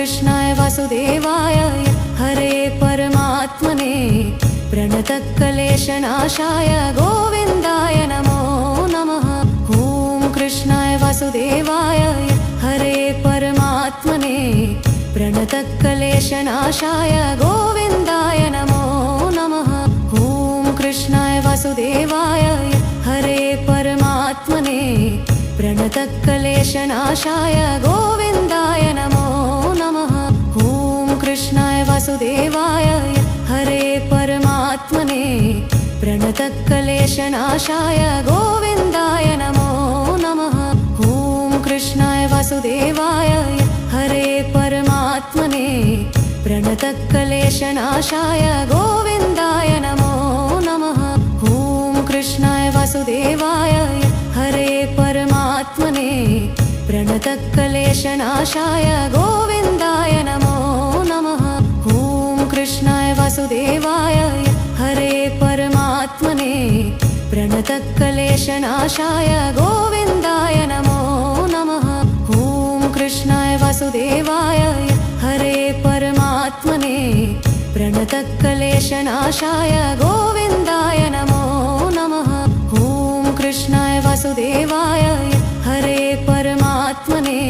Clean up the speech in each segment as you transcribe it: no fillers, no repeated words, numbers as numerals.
कृष्णाय वासुदेवाय हरे परमात्मने प्रणतक्लेशनाशाय गोविन्दाय नमो नमः। ॐ कृष्णाय वासुदेवाय हरे परमात्मने प्रणतक्लेशनाशाय गोविन्दाय नमो नमः। ॐ कृष्णाय वासुदेवाय हरे परमात्मने प्रणतक्लेशनाशाय गोविन्दाय नमो नमः। ॐ कृष्णाय वासुदेवाय हरे परमात्मने प्रणतक्लेशनाशाय गोविन्दाय नमो नमः। ॐ कृष्णाय वासुदेवाय हरे परमात्मने प्रणतक्लेशनाशाय गोविन्दाय नमो नमः। ॐ कृष्णाय वासुदेवाय हरे परमात्मने प्रणतक्लेशनाशाय गोविन्दाय नमो नमः। ॐ कृष्णाय वासुदेवाय हरे परमात्मने प्रणतक्लेशनाशाय गोविन्दाय नमो नमः। ॐ कृष्णाय वासुदेवाय हरे परमात्मने प्रणतक्लेशनाशाय गोविन्दाय नमो नमः। ॐ कृष्णाय वासुदेवाय हरे परमात्मने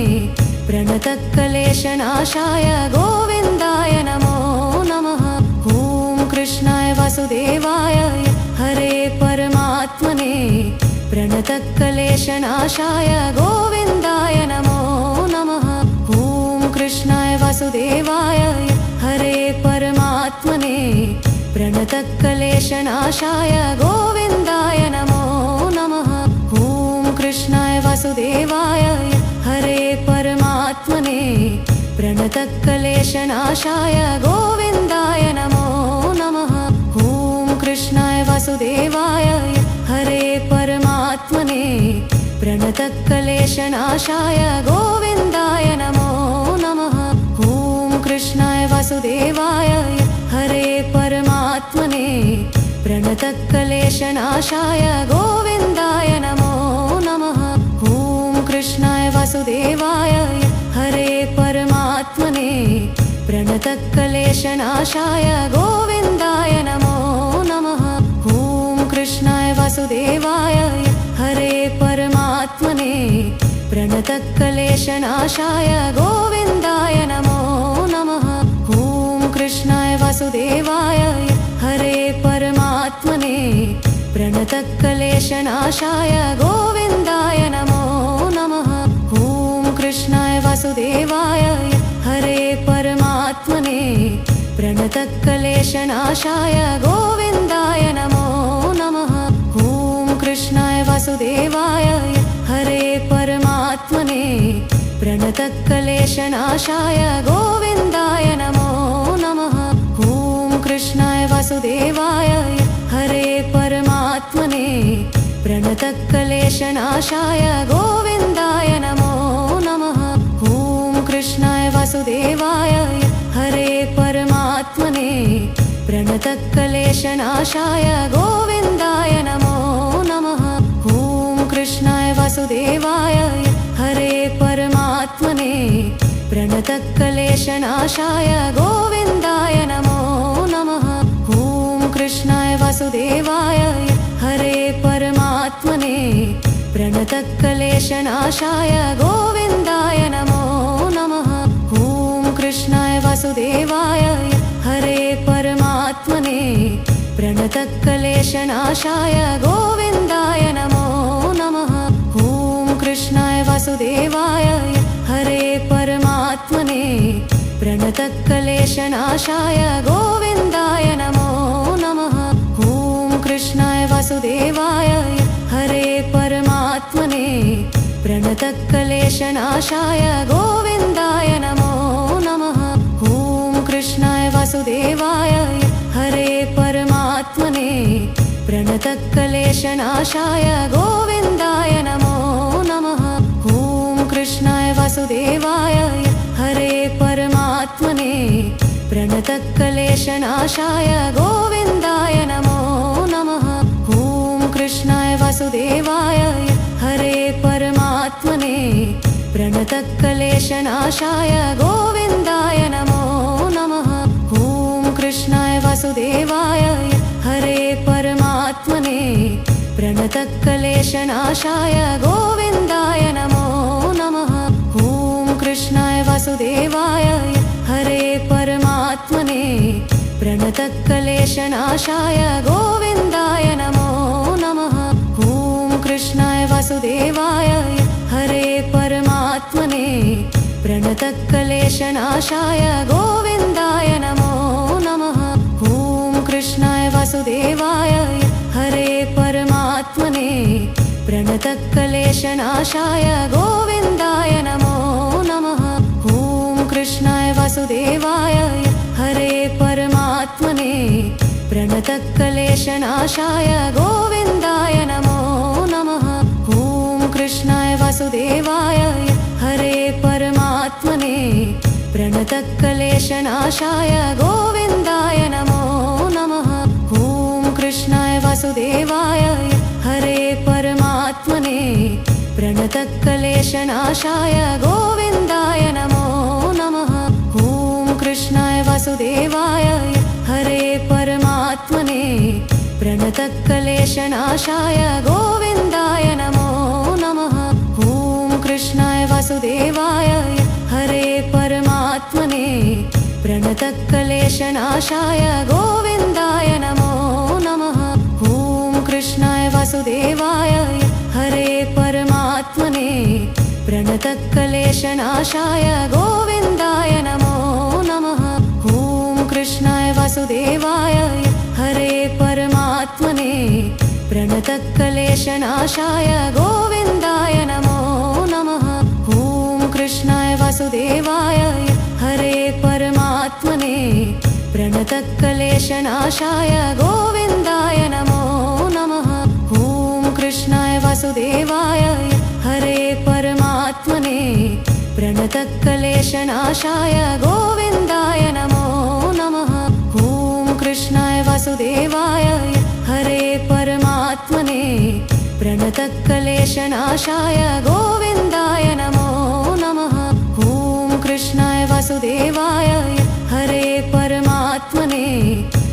प्रणतक्लेशनाशाय गोविन्दाय नमो नमः। ॐ कृष्णाय वासुदेवाय हरे परमात्मने प्रणतक्लेशनाशाय गोविन्दाय नमो नमः। ॐ कृष्णाय वासुदेवाय हरे परमात्मने प्रणतक्लेशनाशाय गोविन्दाय नमो नमः। ॐ कृष्णाय वासुदेवाय हरे परमात्मने प्रणतक्लेशनाशाय गोविन्दाय नमो नमः। ॐ कृष्णाय वासुदेवाय हरे परमात्मने प्रणतक्लेशनाशाय गोविन्दाय नमो नमः। ॐ कृष्णाय वासुदेवाय हरे परमात्मने प्रणतक्लेशनाशाय गोविन्दाय नमो नमः। ॐ कृष्णाय वासुदेवाय हरे परमात्मने प्रणतक्लेशनाशाय गोविन्दाय नमो नमः। ॐ कृष्णाय वासुदेवाय हरे परमात्मने प्रणतक्लेशनाशाय गोविन्दाय नमो नमः। ॐ कृष्णाय वासुदेवाय हरे परमात्मने प्रणतक्लेशनाशाय गोविन्दाय नमो नमः। ॐ कृष्णाय वासुदेवाय हरे परमात्मने प्रणतक्लेशनाशाय गोविन्दाय नमो नमः। ॐ कृष्णाय वासुदेवाय हरे परमात्मने प्रणतक्लेशनाशाय गोविन्दाय नमो नमः। ॐ कृष्णाय वासुदेवाय हरे परमात्मने प्रणतक्लेशनाशाय गोविन्दाय नमो नमः। ॐ कृष्णाय वासुदेवाय हरे परमात्मने प्रणतक्लेशनाशाय गोविन्दाय नमो नमः। ॐ कृष्णाय वासुदेवाय हरे परमात्मने प्रणतक्लेशनाशाय गोविन्दाय नमो नमः। ॐ कृष्णाय वासुदेवाय हरे परमात्मने प्रणतक्लेशनाशाय गोविन्दाय नमो नमः। ॐ कृष्णाय वासुदेवाय हरे परमात्मने प्रणतक्लेशनाशाय गोविन्दाय नमो नमः। ॐ कृष्णाय वासुदेवाय हरे परमात्मने प्रणतक्लेशनाशाय गोविन्दाय नमो नमः। ॐ कृष्णाय वासुदेवाय हरे परमात्मने प्रणतक्लेशनाशाय गोविन्दाय नमो नमः। ॐ कृष्णाय वासुदेवाय हरे परमात्मने प्रणतक्लेशनाशाय गोविन्दाय नमो नमः। ॐ कृष्णाय वासुदेवाय हरे परमात्मने प्रणतक्लेशनाशाय गोविन्दाय नमो नमः। ॐ कृष्णाय वासुदेवाय हरे परमात्मने प्रणतक्लेशनाशाय गोविन्दाय प्रणतक्लेशनाशाय गोविन्दाय नमो नमः। ॐ कृष्णाय वासुदेवाय हरे परमात्मने प्रणतक्लेशनाशाय गोविन्दाय नमो नमः। ॐ कृष्णाय वासुदेवाय हरे परमात्मने प्रणतक्लेशनाशाय गोविन्दाय नमो नमः। ॐ कृष्णाय वासुदेवाय हरे परमात्मने प्रणतक्लेशनाशाय गोविन्दाय नमो नमः। ॐ कृष्णाय वासुदेवाय हरे परमात्मने प्रणतक्लेशनाशाय गोविन्दाय नमो नमः। ॐ कृष्णाय वासुदेवाय हरे परमात्मने प्रणतक्लेशनाशाय गोविन्दाय नमो नमः। ॐ कृष्णाय वासुदेवाय हरे परमात्मने प्रणतक्लेशनाशाय गोविन्दाय नमो नमः। ॐ कृष्णाय वासुदेवाय हरे परमात्मने प्रणतक्लेशनाशाय गोविन्दाय नमो नमः। ॐ कृष्णाय वासुदेवाय हरे परमात्मने प्रणतक्लेशनाशाय गोविन्दाय नमो नमः। ॐ कृष्णाय वासुदेवाय हरे परमात्मने प्रणतक्लेशनाशाय गोविन्दाय नमो नमः। ॐ कृष्णाय वासुदेवाय हरे परमात्मने प्रणतक्लेशनाशाय गोविन्दाय नमो नमः। ॐ कृष्णाय वासुदेवाय हरे परमात्मने प्रणतक्लेशनाशाय गोविन्दाय नमो नमः। ॐ कृष्णाय वासुदेवाय हरे परमात्मने प्रणतक्लेशनाशाय गोविन्दाय नमो नमः। ॐ कृष्णाय वासुदेवाय हरे परमात्मने प्रणतक्लेशनाशाय गोविन्दाय नमो नमः। ॐ कृष्णाय वासुदेवाय हरे परमात्मने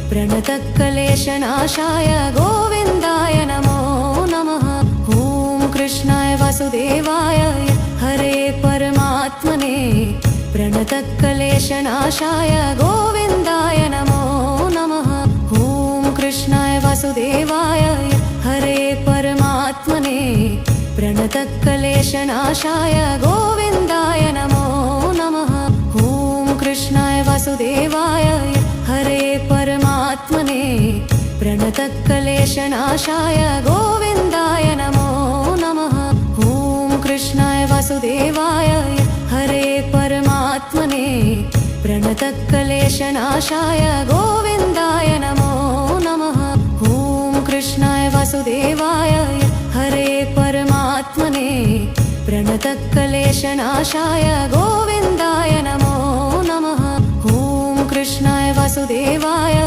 प्रणतक्लेशनाशाय गोविन्दाय नमो नमः। ॐ कृष्णाय वासुदेवाय हरे परमात्मने प्रणतक्लेशनाशाय गोविन्दाय नमो नमः। ॐ कृष्णाय वासुदेवाय हरे परमात्मने प्रणतक्लेशनाशाय गोविन्दाय नमो नमः। ॐ कृष्णाय वासुदेवाय हरे परमात्मने प्रणतक्लेशनाशाय गोविन्दाय नमो नमः। ॐ कृष्णाय वासुदेवाय हरे परमात्मने प्रणतक्लेशनाशाय गोविन्दाय नमो नमः। ॐ कृष्णाय वासुदेवाय हरे परमात्मने प्रणतक्लेशनाशाय गोविन्दाय नमो नमः। ॐ कृष्णाय वासुदेवाय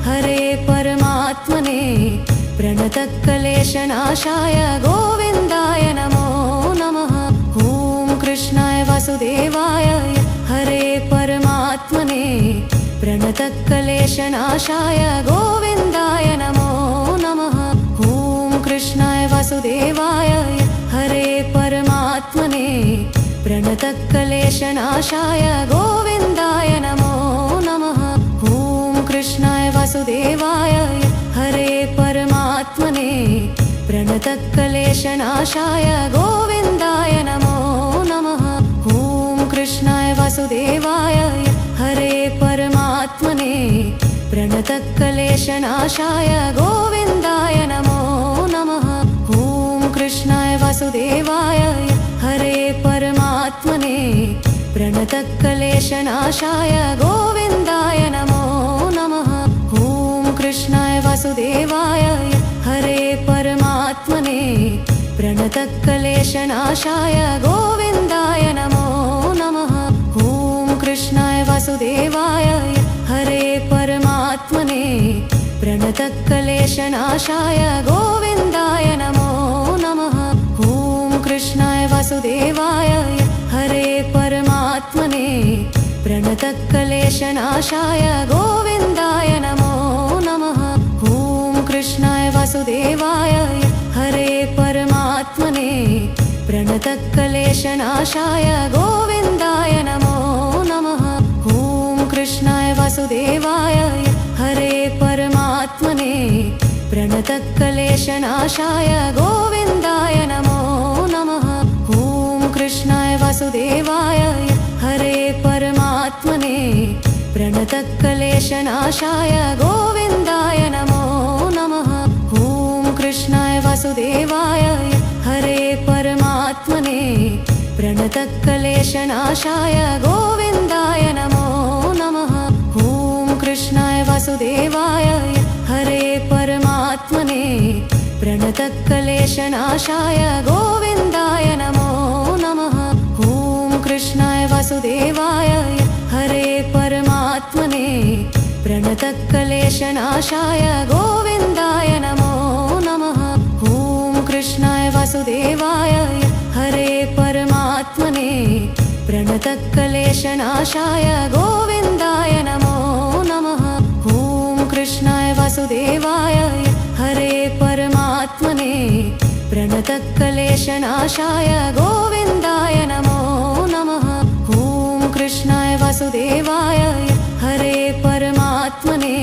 हरे परमात्मने प्रणतक्लेशनाशाय गोविन्दाय नमो नमः। ॐ कृष्णाय वासुदेवाय हरे परमात्मने प्रणतक्लेशनाशाय गोविन्दाय नमो नमः। ॐ कृष्णाय वासुदेवाय हरे परमात्मने प्रणतक्लेशनाशाय गोविन्दाय नमो नमः। ॐ कृष्णाय वासुदेवाय हरे परमात्मने प्रणतक्लेशनाशाय गोविन्दाय नमो नमः। ॐ कृष्णाय वासुदेवाय हरे परमात्मने प्रणतक्लेशनाशाय गोविन्दाय नमो नमः। ॐ कृष्णाय वासुदेवाय हरे परमात्मने प्रणतक्लेशनाशाय गोविन्दाय नमो नमः। ॐ कृष्णाय वासुदेवाय हरे परमात्मने प्रणतक्लेशनाशाय गोविन्दाय नमो नमः। ॐ कृष्णाय वासुदेवाय हरे परमात्मने प्रणतक्लेशनाशाय गोविन्दाय नमो नमः। ॐ कृष्णाय वासुदेवाय हरे परमात्मने प्रणतक्लेशनाशाय गोविन्दाय नमो नमः। ॐ कृष्णाय वासुदेवाय हरे परमात्मने प्रणतक्लेशनाशाय गोविन्दाय नमो नमः। ॐ कृष्णाय वासुदेवाय हरे परमात्मने प्रणतक्लेशनाशाय गोविन्दाय नमो नमः। ॐ कृष्णाय वासुदेवाय हरे परमात्मने प्रणतक्लेशनाशाय गोविन्दाय नमो नमः। ॐ कृष्णाय वासुदेवाय हरे परमात्मने प्रणतक्लेशनाशाय गोविन्दाय नमो नमः। ॐ कृष्णाय वासुदेवाय हरे परमात्मने प्रणतक्लेशनाशाय गोविन्दाय नमो नमः। ॐ कृष्णाय वासुदेवाय हरे परमात्मने प्रणतक्लेशनाशाय गोविन्दाय नमो नमः। ॐ कृष्णाय वासुदेवाय हरे परमात्मने प्रणतक्लेशनाशाय गोविन्दाय नमो नमः। ॐ कृष्णाय वासुदेवाय हरे परमात्मने प्रणतक्लेशनाशाय गोविन्दाय नमो नमः। ॐ कृष्णाय वासुदेवाय हरे परमात्मने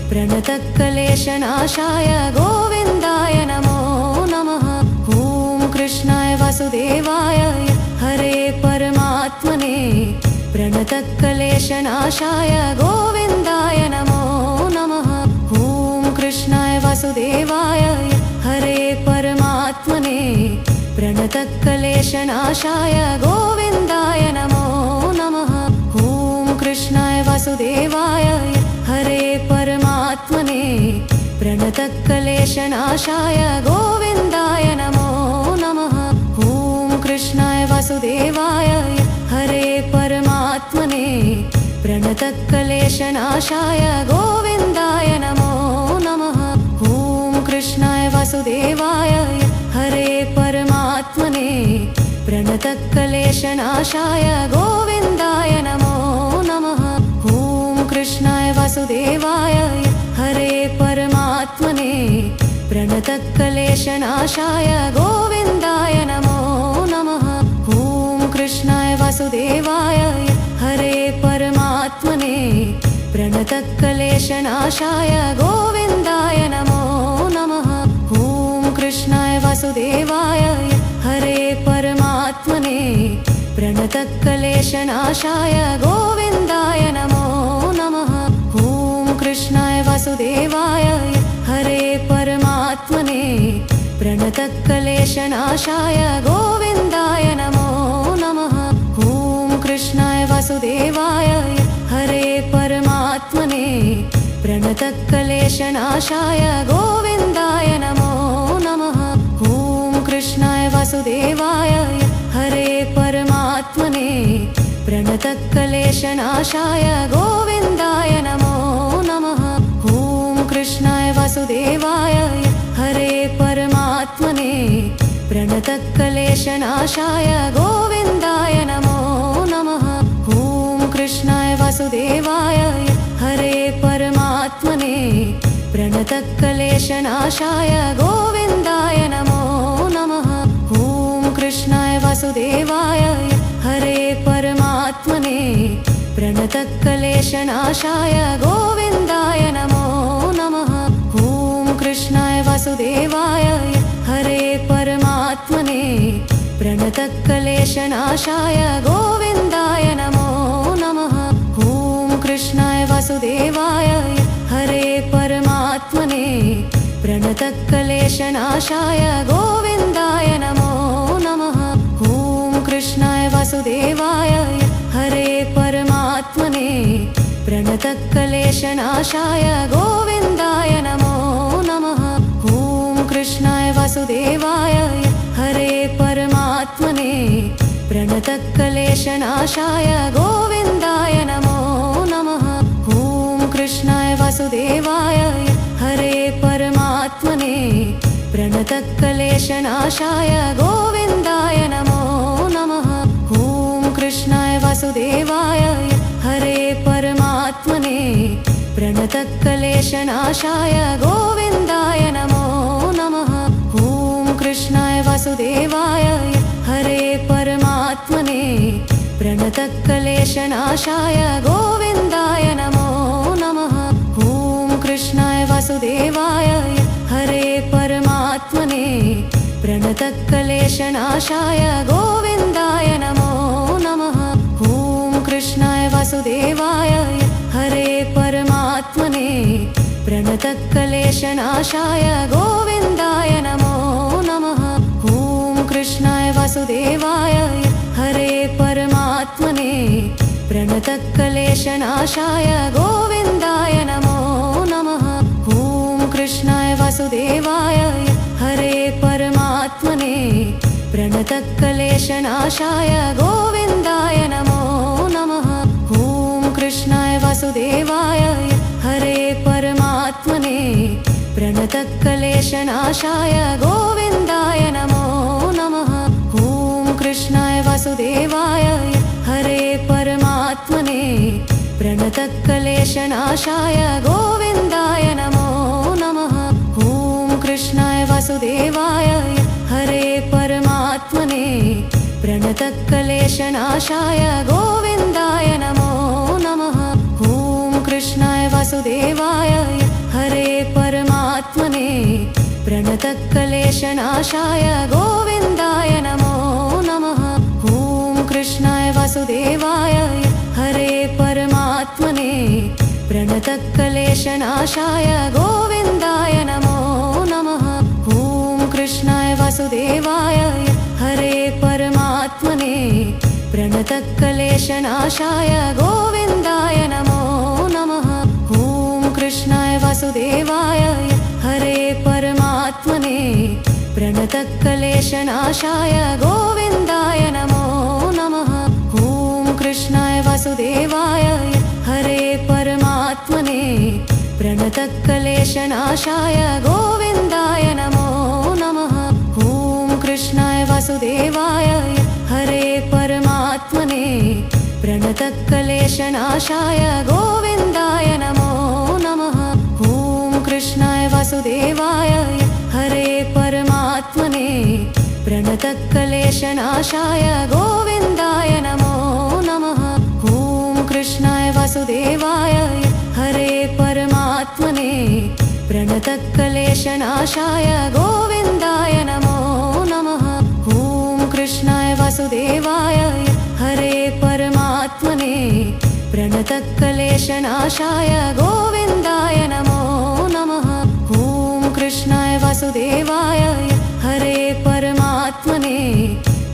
प्रणतक्लेशनाशाय गोविन्दाय नमो नमः। ॐ कृष्णाय वासुदेवाय हरे परमात्मने प्रणतक्लेशनाशाय गोविन्दाय नमो नमः। ॐ कृष्णाय वासुदेवाय हरे परमात्मने प्रणतक्लेशनाशाय गोविन्दाय नमो नमः। ॐ कृष्णाय वासुदेवाय हरे परमात्मने प्रणतक्लेशनाशाय गोविन्दाय नमो नमः। ॐ कृष्णाय वासुदेवाय हरे परमात्मने प्रणतक्लेशनाशाय गोविन्दाय नमो नमः। ॐ कृष्णाय वासुदेवाय हरे परमात्मने प्रणतक्लेशनाशाय गोविन्दाय नमो नमः। ॐ कृष्णाय वासुदेवाय हरे परमात्मने प्रणतक्लेशनाशाय गोविन्दाय नमो नमः। ॐ कृष्णाय वासुदेवाय हरे परमात्मने प्रणतक्लेशनाशाय गोविन्दाय नमो नमः। ॐ कृष्णाय वासुदेवाय हरे परमात्मने प्रणतक्लेशनाशाय गोविन्दाय नमो नमः। ॐ कृष्णाय वासुदेवाय हरे परमात्मने प्रणतक्लेशनाशाय गोविन्दाय नमो नमः। ॐ कृष्णाय वासुदेवाय हरे परमात्मने प्रणतक्लेशनाशाय गोविन्दाय नमो नमः। ॐ कृष्णाय वासुदेवाय हरे परमात्मने प्रणतक्लेशनाशाय गोविन्दाय नमो नमः। ॐ कृष्णाय वासुदेवाय हरे परमात्मने प्रणतक्लेशनाशाय गोविन्दाय नमो नमः। ॐ कृष्णाय वासुदेवाय हरे परमात्मने प्रणतक्लेशनाशाय गोविन्दाय नमो नमः। ॐ कृष्णाय वासुदेवाय हरे परमात्मने प्रणतक्लेशनाशाय गोविन्दाय नमो नमः। ॐ कृष्णाय वासुदेवाय हरे परमात्मने प्रणतक्लेशनाशाय गोविन्दाय नमो नमः। ॐ कृष्णाय वासुदेवाय हरे परमात्मने प्रणतक्लेशनाशाय गोविन्दाय नमो नमः। ॐ कृष्णाय वासुदेवाय हरे परमात्मने प्रणतक्लेशनाशाय गोविन्दाय नमो नमः। ॐ कृष्णाय वासुदेवाय हरे परमात्मने प्रणतक्लेशनाशाय गोविन्दाय नमो नमः। ॐ कृष्णाय वासुदेवाय हरे परमात्मने प्रणतक्लेशनाशाय गोविन्दाय नमो नमः। ॐ कृष्णाय वासुदेवाय हरे परमात्मने प्रणतक्लेशनाशाय गोविन्दाय नमो नमः। ॐ कृष्णाय वासुदेवाय हरे परमात्मने प्रणतक्लेशनाशाय गोविन्दाय नमो नमः। ॐ कृष्णाय वासुदेवाय हरे परमात्मने प्रणतक्लेशनाशाय गोविन्दाय नमो नमः। ॐ कृष्णाय वासुदेवाय हरे परमात्मने प्रणतक्लेशनाशाय गोविन्दाय नमो नमः। ॐ कृष्णाय वासुदेवाय हरे परमात्मने प्रणतक्लेशनाशाय गोविन्दाय नमो नमः। ॐ कृष्णाय वासुदेवाय हरे परमात्मने प्रणतक्लेशनाशाय गोविन्दाय नमो नमः। ॐ कृष्णाय वासुदेवाय हरे परमात्मने प्रणतक्लेशनाशाय गोविन्दाय नमो नमः। ॐ कृष्णाय वासुदेवाय हरे परमात्मने प्रणतक्लेशनाशाय गोविन्दाय नमो नमः। ॐ कृष्णाय वासुदेवाय हरे परमात्मने प्रणतक्लेशनाशाय गोविन्दाय नमो नमः। ॐ कृष्णाय वासुदेवाय हरे परमात्मने प्रणतक्लेशनाशाय गोविन्दाय नमो नमः। ॐ कृष्णाय वासुदेवाय हरे परमात्मने प्रणतक्लेशनाशाय गोविन्दाय नमो नमः। ॐ कृष्णाय वासुदेवाय हरे परमात्मने प्रणतक्लेशनाशाय गोविन्दाय नमो नमः। ॐ कृष्णाय वासुदेवाय हरे परमात्मने प्रणतक्लेशनाशाय गोविन्दाय नमो नमः। ॐ कृष्णाय वासुदेवाय हरे परमात्मने प्रणतक्लेशनाशाय गोविन्दाय नमो नमः। ॐ कृष्णाय वासुदेवाय हरे परमात्मने प्रणतक्लेशनाशाय गोविन्दाय नमो नमः। ॐ कृष्णाय वासुदेवाय हरे परमात्मने प्रणतक्लेशनाशाय गोविन्दाय नमो नमः। ॐ कृष्णाय वासुदेवाय हरे परमात्मने प्रणतक्लेशनाशाय गोविन्दाय नमो नमः। ॐ कृष्णाय वासुदेवाय हरे परमात्मने प्रणतक्लेशनाशाय गोविन्दाय नमो नमः। ॐ कृष्णाय वासुदेवाय हरे परमात्मने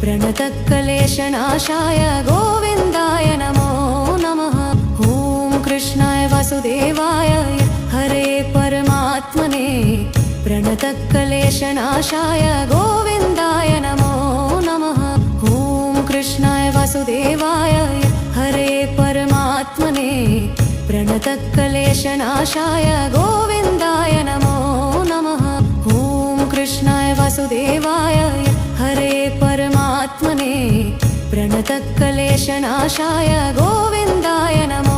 प्रणतक्लेशनाशाय गोविन्दाय नमो नमः। ॐ कृष्णाय वासुदेवाय हरे परमात्मने प्रणतक्लेशनाशाय गोविन्दाय नमो नमः। ॐ कृष्णाय वासुदेवाय हरे परमात्मने प्रणतक्लेशनाशाय गोविन्दाय नमो नमः। ॐ कृष्णाय वासुदेवाय हरे परमात्मने प्रणतक्लेशनाशाय गोविन्दाय नमो